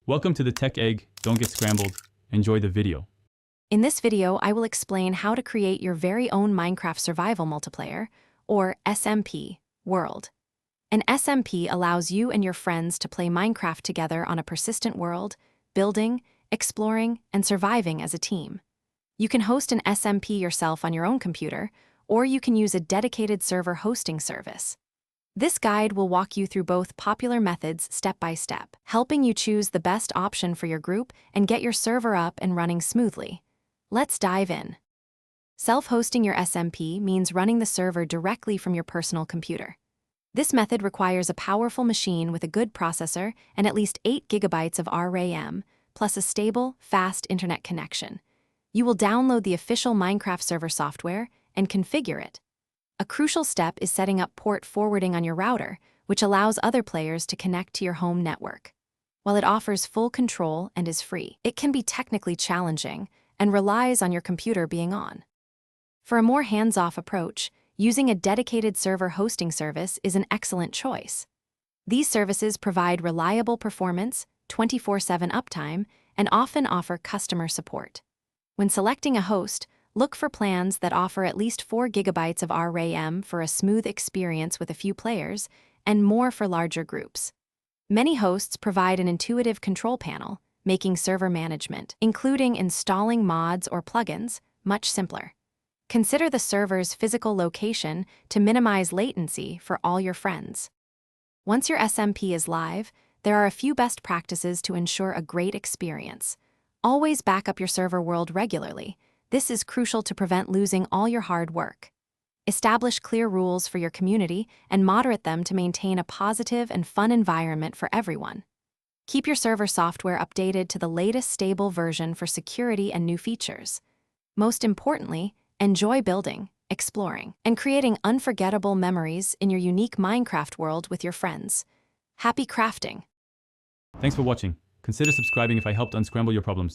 Welcome to the Tech Egg. Don't get scrambled. Enjoy the video. In this video, I will explain how to create your very own Minecraft Survival Multiplayer, or SMP, world. An SMP allows you and your friends to play Minecraft together on a persistent world, building, exploring, and surviving as a team. You can host an SMP yourself on your own computer, or you can use a dedicated server hosting service. This guide will walk you through both popular methods step by step, helping you choose the best option for your group and get your server up and running smoothly. Let's dive in. Self-hosting your SMP means running the server directly from your personal computer. This method requires a powerful machine with a good processor and at least 8 GB of RAM, plus a stable, fast internet connection. You will download the official Minecraft server software and configure it. A crucial step is setting up port forwarding on your router, which allows other players to connect to your home network. While it offers full control and is free, it can be technically challenging and relies on your computer being on. For a more hands-off approach, using a dedicated server hosting service is an excellent choice. These services provide reliable performance, 24/7 uptime, and often offer customer support. When selecting a host, look for plans that offer at least 4 GB of RAM for a smooth experience with a few players, and more for larger groups. Many hosts provide an intuitive control panel, making server management, including installing mods or plugins, much simpler. Consider the server's physical location to minimize latency for all your friends. Once your SMP is live, there are a few best practices to ensure a great experience. Always back up your server world regularly. This is crucial to prevent losing all your hard work. Establish clear rules for your community and moderate them to maintain a positive and fun environment for everyone. Keep your server software updated to the latest stable version for security and new features. Most importantly, enjoy building, exploring, and creating unforgettable memories in your unique Minecraft world with your friends. Happy crafting! Thanks for watching. Consider subscribing if I helped unscramble your problems.